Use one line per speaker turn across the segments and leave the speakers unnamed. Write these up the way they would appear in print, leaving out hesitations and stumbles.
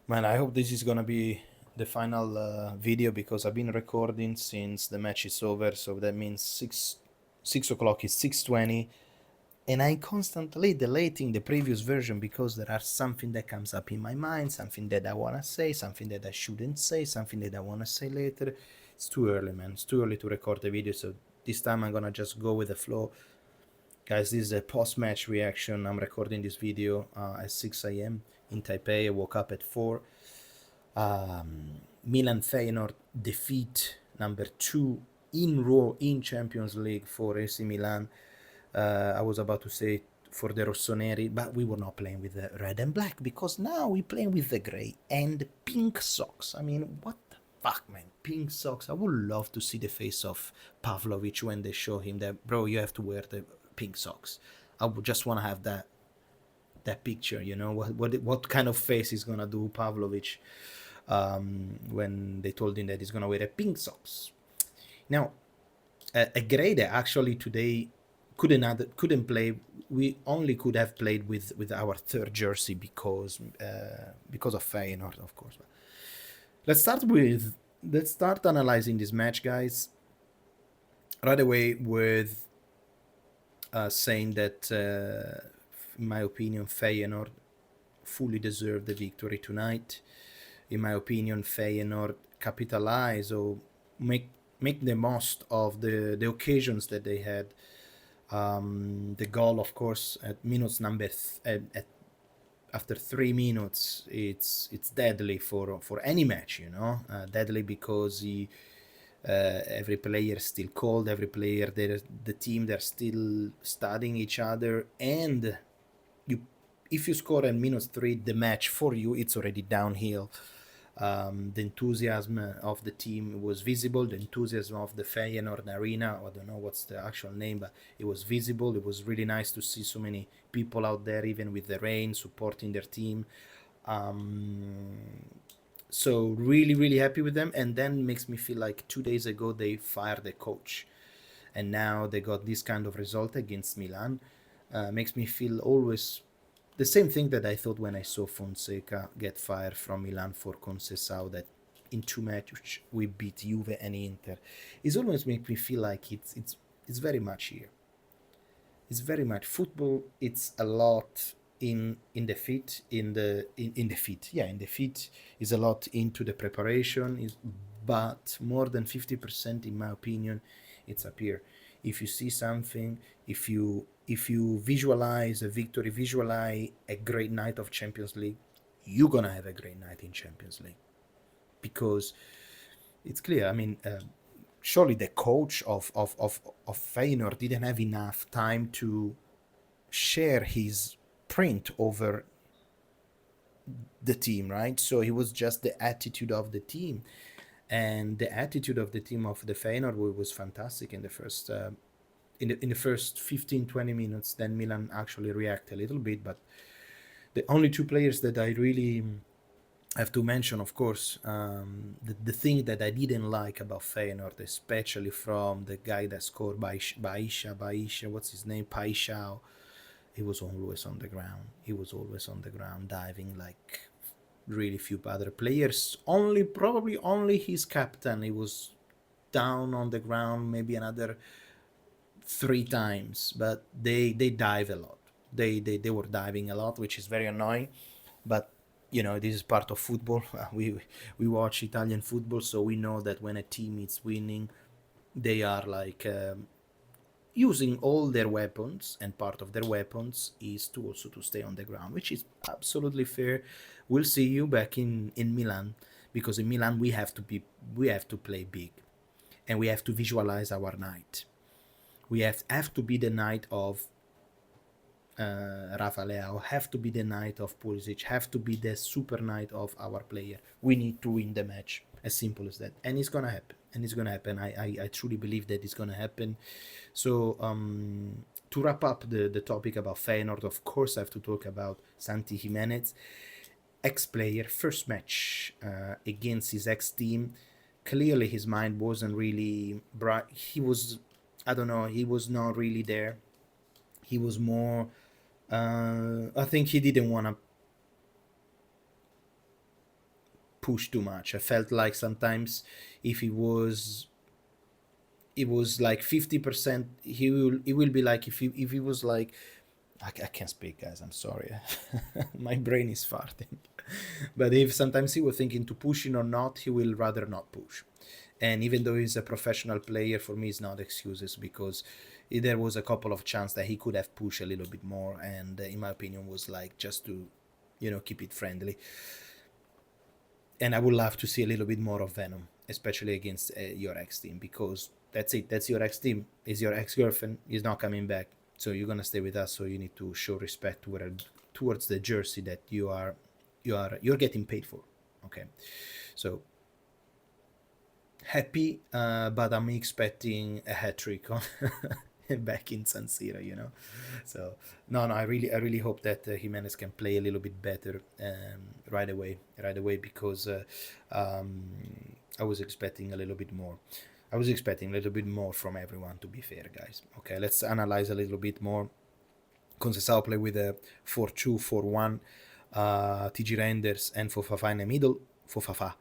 Man, I hope this is gonna be the final video because I've been recording since the match is over. So that means six o'clock is 6:20, and I'm constantly deleting the previous version because there are something that comes up in my mind, something that I wanna say, something that I shouldn't say, something that I wanna say later. It's too early, man. It's too early to record the video. So this time I'm gonna just go with the flow. Guys, this is a post-match reaction. I'm recording this video at 6 a.m. in Taipei. I woke up at 4. Milan Feyenoord defeat number 2 in row in Champions League for AC Milan. I was about to say for the Rossoneri, but we were not playing with the red and black because now we're playing with the grey and pink socks. I mean, what the fuck, man? Pink socks. I would love to see the face of Pavlovic when they show him that, bro, you have to wear the pink socks. I would just want to have that picture, you know, what kind of face is gonna do Pavlovic when they told him that he's gonna wear the pink socks. Now, a grade actually today couldn't play. We only could have played with our third jersey because of Feyenoord, of course. But let's start analyzing this match, guys. Right away with saying that, in my opinion, Feyenoord fully deserved the victory tonight. In my opinion, Feyenoord capitalize or make the most of the occasions that they had. The goal, of course, at minutes number after 3 minutes, it's deadly for any match, you know. Deadly because every player is still cold, every player, the team, they're still studying each other, and if you score at minus 3, the match for you, it's already downhill. The enthusiasm of the team was visible. The enthusiasm of the Feyenoord Arena, I don't know what's the actual name, but it was visible. It was really nice to see so many people out there, even with the rain, supporting their team. So really, really happy with them. And then makes me feel like 2 days ago they fired the coach, and now they got this kind of result against Milan. Makes me feel always the same thing that I thought when I saw Fonseca get fired from Milan for Conceição, that in 2 matches we beat Juve and Inter. It always makes me feel like it's very much here. It's very much football. It's a lot in the feet, in the feet. Yeah, in the feet is a lot into the preparation. But more than 50%, in my opinion, it's up here. If you see something, if you visualize a victory, visualize a great night of Champions League, you're gonna have a great night in Champions League, because it's clear. I mean, surely the coach of Feyenoord didn't have enough time to share his print over the team, right? So it was just the attitude of the team, and the attitude of the team of the Feyenoord was fantastic in the first in the first 15-20 minutes. Then Milan actually react a little bit, but the only 2 players that I really have to mention, of course, the thing that I didn't like about Feyenoord, especially from the guy that scored by Baisha, what's his name, Paixao. He was always on the ground. He was always on the ground, diving like really few other players. Probably only his captain. He was down on the ground maybe another 3 times, but they dive a lot. They were diving a lot, which is very annoying. But you know, this is part of football. We watch Italian football, so we know that when a team is winning, they are like using all their weapons, and part of their weapons is to also to stay on the ground, which is absolutely fair. We'll see you back in Milan, because in Milan we have to play big, and we have to visualize our night. We have to be the night of Rafa Leao, have to be the night of Pulisic, have to be the super night of our player. We need to win the match, as simple as that, and it's gonna happen. I truly believe that it's gonna happen. So to wrap up the topic about Feyenoord, of course I have to talk about Santi Jimenez, ex-player, first match against his ex-team. Clearly his mind wasn't really bright. He was, I don't know, he was not really there. He was more, I think he didn't want to push too much. I felt like sometimes if it was like 50%, it will be like if he was like, I can't speak, guys, I'm sorry. My brain is farting. But if sometimes he was thinking to pushing or not, he will rather not push. And even though he's a professional player, for me it's not excuses, because there was a couple of chances that he could have pushed a little bit more, and in my opinion was like just to, keep it friendly. And I would love to see a little bit more of Venom, especially against your ex team, because that's it. That's your ex team. Is your ex girlfriend. He's not coming back, so you're gonna stay with us. So you need to show respect towards the jersey that you're getting paid for. Okay, so happy, but I'm expecting a hat trick on back in San Siro. So no, I really hope that Jimenez can play a little bit better right away, because I was expecting a little bit more. I was expecting a little bit more from everyone, to be fair, guys. Okay, let's analyze a little bit more. Conceição play with a 4-2-4-1, TG Renders and Fofafa in the middle. Fofafa,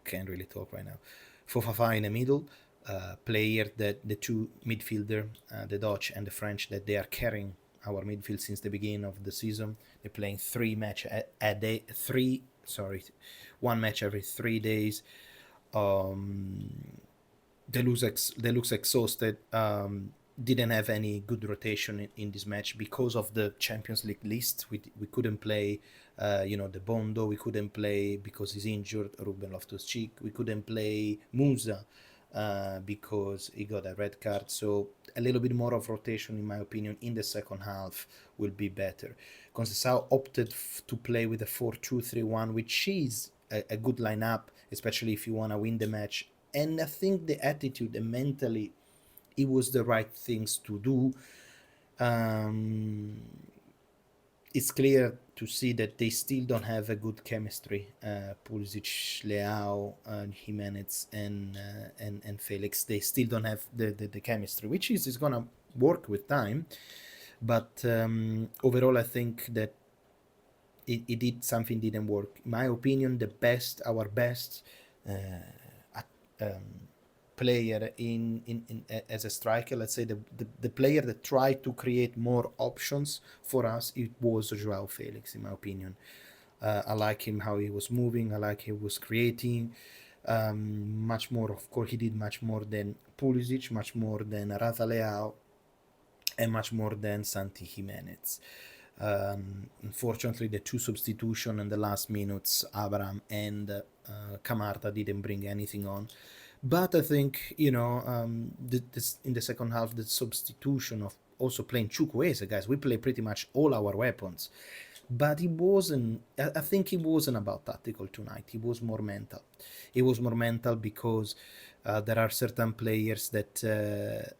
can't really talk right now. Fofafa in the middle, player that the two midfielder, the Dutch and the French, that they are carrying our midfield since the beginning of the season. They're playing one match every 3 days. They looks exhausted. Didn't have any good rotation in this match because of the Champions League list. We couldn't play, the Bondo. We couldn't play because he's injured, Ruben Loftus-Cheek. We couldn't play Musa because he got a red card. So a little bit more of rotation, in my opinion, in the second half will be better. Conceição opted to play with a 4-2-3-1, which is a good lineup, especially if you want to win the match. And I think the attitude and mentally, it was the right things to do. It's clear to see that they still don't have a good chemistry. Pulisic, Leao, Jimenez, and Felix. They still don't have the chemistry, which is gonna work with time. But overall, I think that it did something didn't work. In my opinion, our best player in as a striker, let's say the player that tried to create more options for us, it was Joao Felix, in my opinion. I like him, how he was moving. I like he was creating much more. Of course, he did much more than Pulisic, much more than Rafa Leao, and much more than Santi Jimenez. Unfortunately, the two substitutions in the last minutes, Abraham and Camarda, didn't bring anything on. But I think, in the second half, the substitution of also playing Chukwueze, guys, we play pretty much all our weapons. But I think it wasn't about tactical tonight. It was more mental. It was more mental because there are certain players that...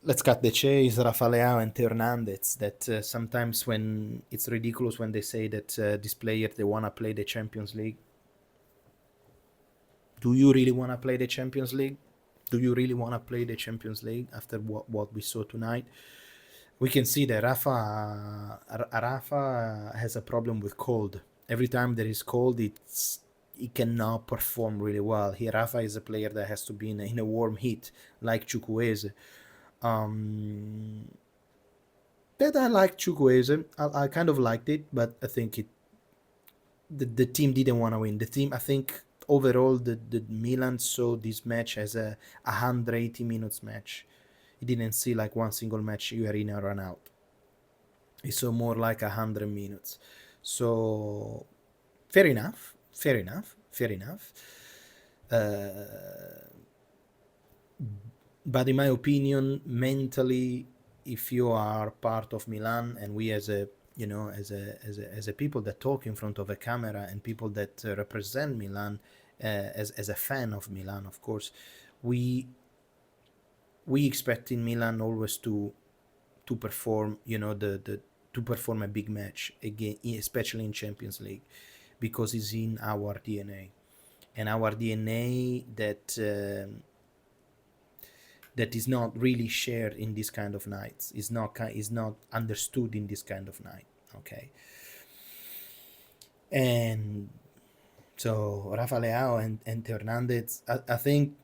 let's cut the chase, Rafa Leao and Theo Hernandez, that sometimes when it's ridiculous when they say that this player, they want to play the Champions League. Do you really want to play the Champions League? Do you really want to play the Champions League after what we saw tonight? We can see that Rafa has a problem with cold. Every time there is cold, he cannot perform really well. Here, Rafa is a player that has to be in a warm heat, like Chukwueze. That I like Chukwueze. I kind of liked it, but I think the team didn't want to win. The team, I think, overall, the Milan saw this match as a 180 minutes match. It didn't see like one single match you are in or run out. It saw more like 100 minutes. So fair enough. But in my opinion, mentally, if you are part of Milan, and we as a people that talk in front of a camera and people that represent Milan, as a fan of Milan, of course, we expect in Milan always to perform, to perform a big match again, especially in Champions League, because it's in our DNA, and our DNA that is not really shared in this kind of nights, is not understood in this kind of night. Okay, And so Rafa Leao and Theo Hernandez, I think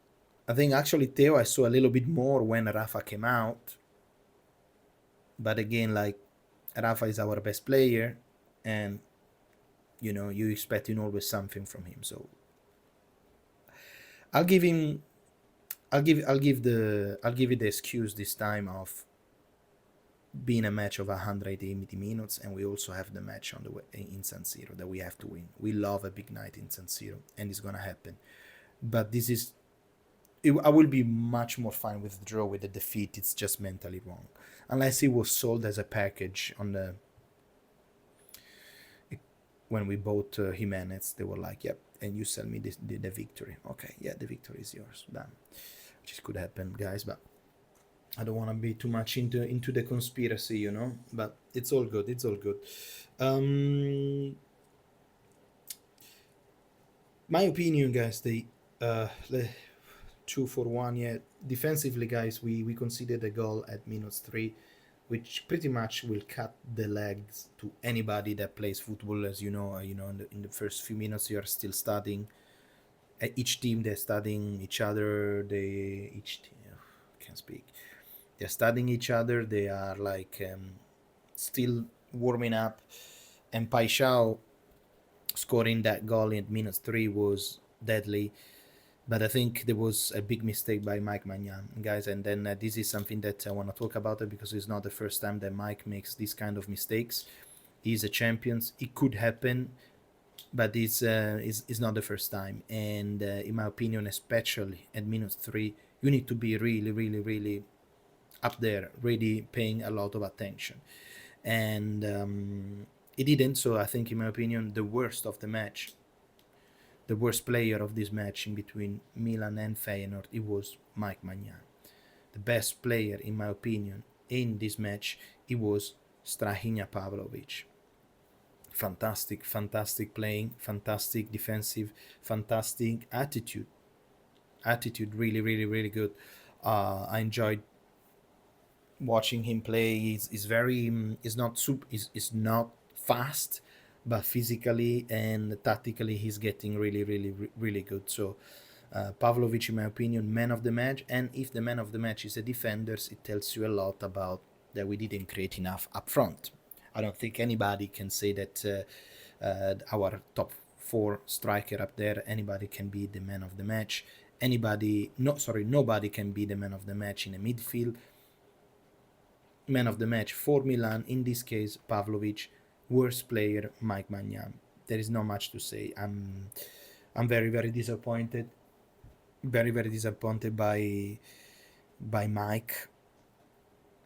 actually Theo I saw a little bit more when Rafa came out. But again, like, Rafa is our best player, and you expecting always something from him. So I'll give him I'll give it the excuse this time of being a match of 180 minutes, and we also have the match on the way in San Siro that we have to win. We love a big night in San Siro, and it's gonna happen. But this is I will be much more fine with the draw. With the defeat, it's just mentally wrong. Unless it was sold as a package on the when we bought Jimenez, they were like, "Yep, and you sell me the victory." Okay, yeah, the victory is yours. Done. Which could happen, guys, but I don't want to be too much into the conspiracy, But it's all good. It's all good. My opinion, guys. The 2-1. Yeah, defensively, guys, we conceded a goal at -3, which pretty much will cut the legs to anybody that plays football. As you know, in the first few minutes you are still studying. At each team they're studying each other. Each team, can't speak. They're studying each other. They are like still warming up. And Paixao scoring that goal in -3 was deadly. But I think there was a big mistake by Mike Maignan, guys. And then this is something that I want to talk about it because it's not the first time that Mike makes these kind of mistakes. He's a champion. It could happen, but it's not the first time. And in my opinion, especially at -3, you need to be really, really, really up there, really paying a lot of attention. And it didn't. So I think, in my opinion, the worst of the match, the worst player of this match in between Milan and Feyenoord, it was Mike Maignan. The best player, in my opinion, in this match, it was Strahinja Pavlovic. Fantastic playing, fantastic defensive, fantastic attitude. Attitude really, really, really good. I enjoyed watching him play. He's very is not fast, but physically and tactically he's getting really, really, really good. So Pavlovic, in my opinion, man of the match. And if the man of the match is a defender, it tells you a lot about that we didn't create enough up front. I don't think anybody can say that our top 4 striker up there, anybody can be the man of the match. Nobody can be the man of the match in a midfield. Man of the match for Milan, in this case, Pavlovic. Worst player, Mike Maignan. There is not much to say. I'm very, very disappointed. Very, very disappointed by Mike,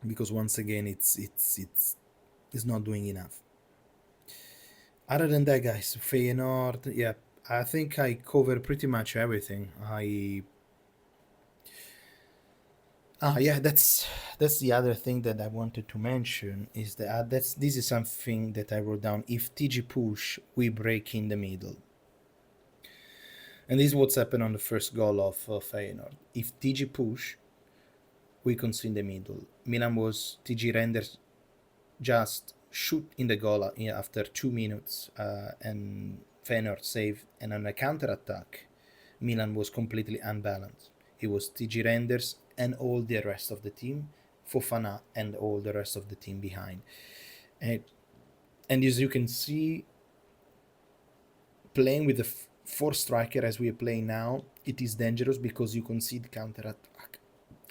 because once again it's not doing enough. Other than that, guys, Feyenoord, yeah, I think I covered pretty much everything. Yeah, that's the other thing that I wanted to mention is that this is something that I wrote down. If TG push, we break in the middle. And this is what's happened on the first goal of Feyenoord. If TG push, we concede in the middle. Milan was TG renders just shoot in the goal after 2 minutes, and Feyenoord saved. And on a counter-attack, Milan was completely unbalanced. It was TG renders and all the rest of the team, Fofana and all the rest of the team behind. And as you can see, playing with the 4 striker as we are playing now, it is dangerous because you concede counter-attack.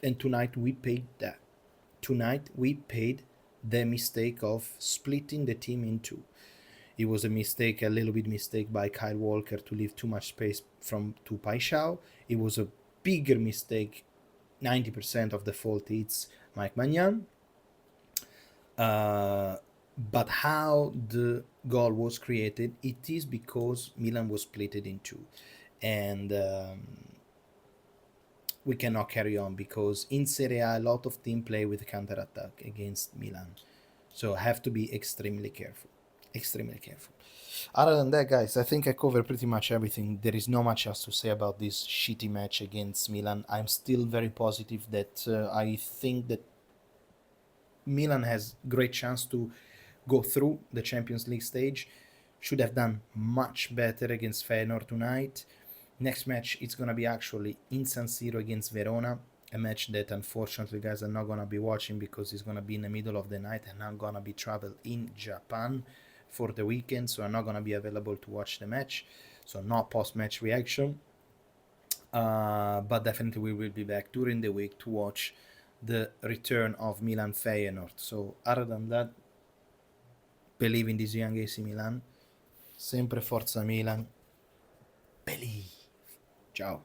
And tonight we paid that. Tonight we paid the mistake of splitting the team in 2. It was a little bit mistake by Kyle Walker to leave too much space to Paixao. It was a bigger mistake. 90% of the fault it's Mike Maignan. But how the goal was created, it is because Milan was split in 2. And we cannot carry on because in Serie A lot of teams play with counter-attack against Milan. So have to be extremely careful. Extremely careful. Other than that, guys, I think I covered pretty much everything. There is not much else to say about this shitty match against Milan. I'm still very positive that I think that Milan has great chance to go through the Champions League stage. should have done much better against Feyenoord tonight. Next match, it's going to be actually in San Siro against Verona, a match that unfortunately, guys, I'm not going to be watching because it's going to be in the middle of the night and I'm going to be travel in Japan for the weekend, so I'm not going to be available to watch the match, so not post-match reaction. But definitely we will be back during the week to watch the return of Milan Feyenoord. So other than that, believe in this young AC Milan. Sempre Forza Milan. Believe. Ciao.